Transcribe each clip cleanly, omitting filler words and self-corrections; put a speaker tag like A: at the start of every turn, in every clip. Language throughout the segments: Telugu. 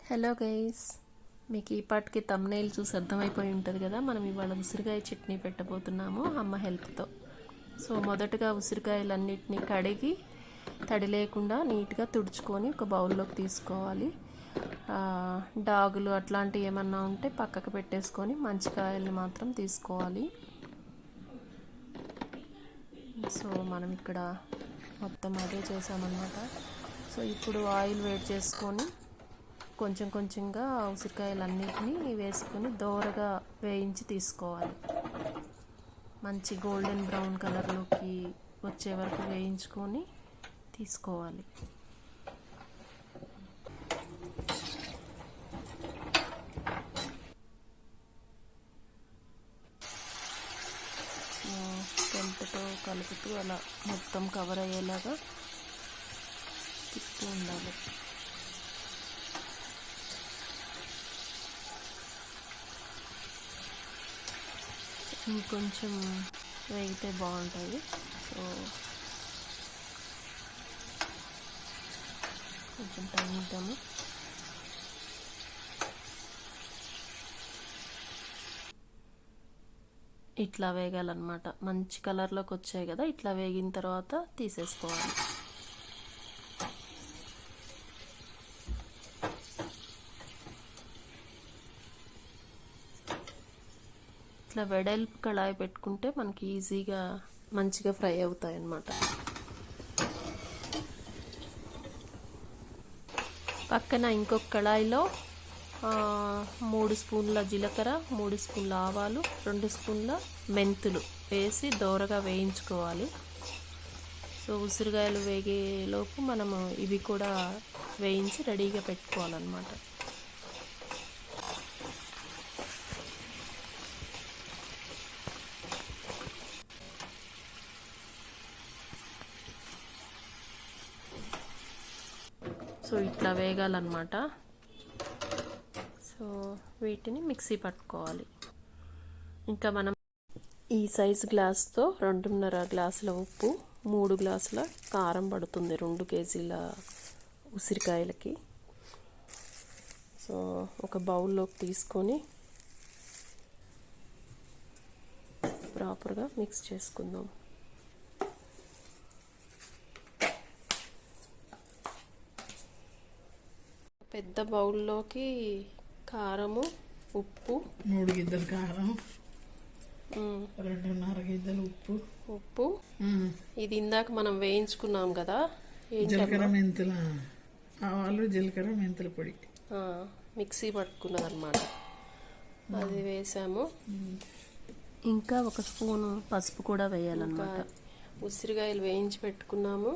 A: హలో గైస్, మీకు ఈ పాటికి తమ్నైల్ చూసి అర్థమైపోయి ఉంటుంది కదా. మనం ఇవాళ ఉసిరికాయ చట్నీ పెట్టబోతున్నాము అమ్మ హెల్ప్తో. సో మొదటగా ఉసిరికాయలన్నిటిని కడిగి తడి లేకుండా నీట్గా తుడుచుకొని ఒక బౌల్లోకి తీసుకోవాలి. డాగులు అట్లాంటివి ఏమన్నా ఉంటే పక్కకు పెట్టేసుకొని మంచి కాయల్ని మాత్రం తీసుకోవాలి. సో మనం ఇక్కడ మొత్తం అదే చేసామన్నమాట. సో ఇప్పుడు ఆయిల్ వేడి చేసుకొని కొంచెం కొంచెంగా ఉసిరికాయలన్నిటినీ వేసుకొని దోరగా వేయించి తీసుకోవాలి. మంచి గోల్డెన్ బ్రౌన్ కలర్లోకి వచ్చే వరకు వేయించుకొని తీసుకోవాలి. గంటతో కలుపుతూ అలా మొత్తం కవర్ అయ్యేలాగా తిప్పుతూ ఉండాలి. ఇంకొంచెం వేగితే బాగుంటుంది. సో కొంచెం టైం ఇద్దాము. ఇట్లా వేగాలన్నమాట. మంచి కలర్లోకి వచ్చాయి కదా, ఇట్లా వేగిన తర్వాత తీసేసుకోవాలి. ఇట్లా వెడల్పు కళాయి పెట్టుకుంటే మనకి ఈజీగా మంచిగా ఫ్రై అవుతాయి అన్నమాట. పక్కన ఇంకొక కళాయిలో 3 స్పూన్ల జీలకర్ర, 3 స్పూన్ల ఆవాలు, 2 స్పూన్ల మెంతులు వేసి దోరగా వేయించుకోవాలి. సో ఉసిరికాయలు వేగేలోపు మనము ఇవి కూడా వేయించి రెడీగా పెట్టుకోవాలన్నమాట. సో ఇట్లా వేగాలన్నమాట. సో వీటిని మిక్సీ పట్టుకోవాలి. ఇంకా మనం ఈ సైజు గ్లాస్తో 2.5 గ్లాసుల ఉప్పు, 3 గ్లాసుల కారం పడుతుంది 2 కేజీల ఉసిరికాయలకి. సో ఒక బౌల్లోకి తీసుకొని ప్రాపర్గా మిక్స్ చేసుకుందాం. పెద్ద బౌల్లోకి కారము, ఉప్పు,
B: 3 గిద్దలు కారం, 2.5 గిద్దలు ఉప్పు,
A: ఇది ఇందాక మనం వేయించుకున్నాం కదా,
B: జీలకర్ర మెంతుల ఆవాలు, జీలకర్ర మెంతుల పొడి
A: మిక్సీ పట్టుకున్నదన్నమాట. అది వేసాము. ఇంకా 1 స్పూను పసుపు కూడా వేయాలన్నమాట. ఉసిరికాయలు వేయించి పెట్టుకున్నాము,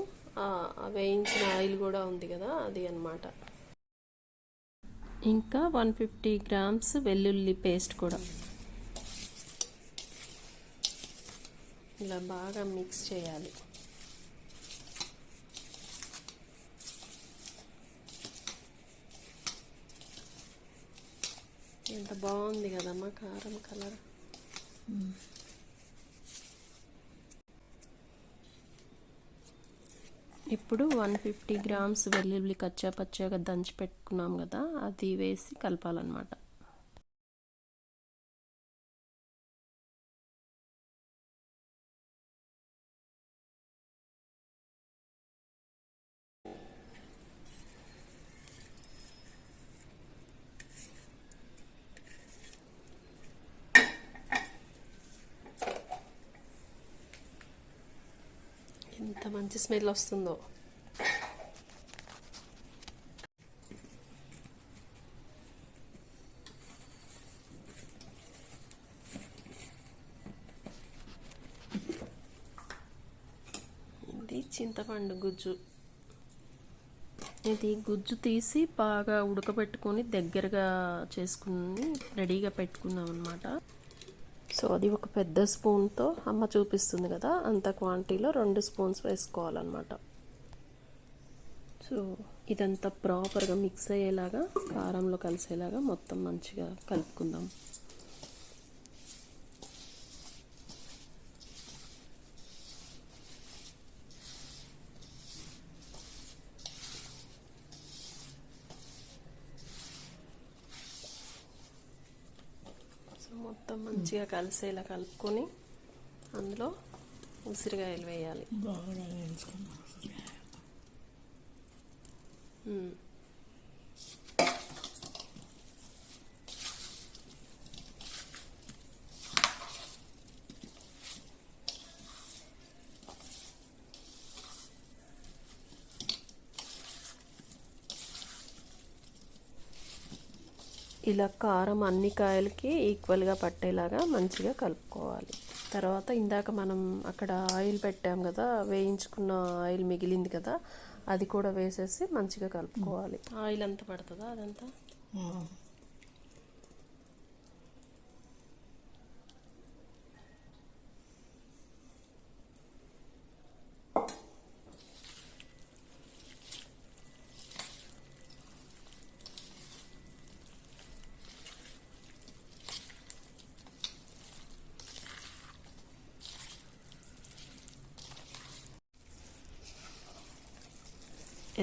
A: వేయించిన ఆయిల్ కూడా ఉంది కదా, అది అన్నమాట. ఇంకా 150 గ్రామ్స్ వెల్లుల్లి పేస్ట్ కూడా. ఇలా బాగా మిక్స్ చేయాలి. ఎంత బాగుంది కదమ్మా కారం కలర్. ఇప్పుడు 150 గ్రామ్స్ వెల్లుల్లి కచ్చా పచ్చగా దంచి పెట్టుకున్నాం కదా, అది వేసి కలపాలన్నమాట. ఎంత మంచి స్మెల్ వస్తుందో. ఇది చింతపండు గుజ్జు. ఇది గుజ్జు తీసి బాగా ఉడకబెట్టుకొని దగ్గరగా చేసుకుని రెడీగా పెట్టుకున్నాం అన్నమాట. సో అది ఒక పెద్ద స్పూన్తో అమ్మ చూపిస్తుంది కదా, అంత క్వాంటిటీలో 2 స్పూన్స్ వేసుకోవాలన్నమాట. సో ఇదంతా ప్రాపర్గా మిక్స్ అయ్యేలాగా, కారంలో కలిసేలాగా మొత్తం మంచిగా కలుపుకుందాం. మొత్తం మంచిగా కలిసేలా కలుపుకొని అందులో ఉసిరికాయలు వేయాలి.
B: బాగా వేయించుకున్నాం.
A: ఇలా కారం అన్ని కాయలకి ఈక్వల్గా పట్టేలాగా మంచిగా కలుపుకోవాలి. తర్వాత ఇందాక మనం అక్కడ ఆయిల్ పెట్టాం కదా, వేయించుకున్న ఆయిల్ మిగిలింది కదా, అది కూడా వేసేసి మంచిగా కలుపుకోవాలి. ఆయిల్ అంతా పడుతుందా అదంతా?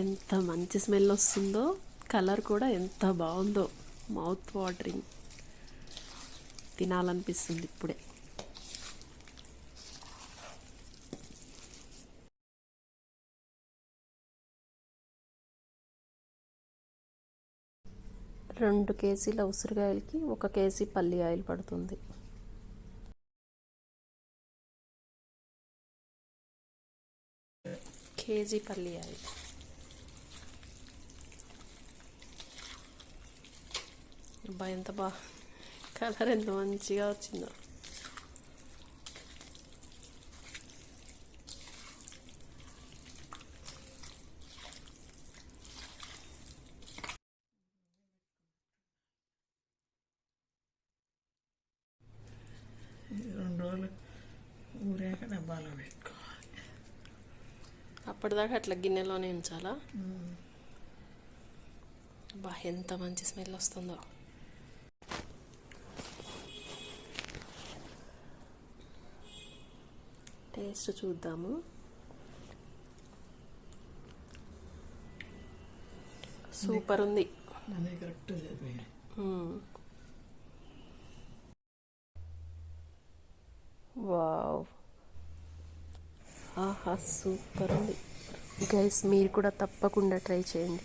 A: ఎంత మంచి స్మెల్ వస్తుందో, కలర్ కూడా ఎంత బాగుందో, మౌత్ వాటరింగ్, తినాలనిపిస్తుంది ఇప్పుడే. రెండు కేజీల ఉసిరికాయలకి 1 కేజీ పల్లి ఆయిల్ పడుతుంది. కేజీ పల్లి ఆయిల్. అబ్బా ఎంత బాగా కలర్ ఎంత మంచిగా వచ్చిందో.
B: ఇది 2 రోజులు ఊరాక డబ్బాలో పెట్టుకోవాలి.
A: అప్పటిదాకా అట్లా గిన్నెలోనే ఉంచాలా? బా ఎంత మంచి స్మెల్ వస్తుందో. టేస్ట్ చూద్దాము. సూపర్ ఉంది.
B: అదే కరెక్ట్ చెప్పి.
A: వావ్, ఆహా సూపర్ ఉంది గైస్. మీరు కూడా తప్పకుండా ట్రై చేయండి.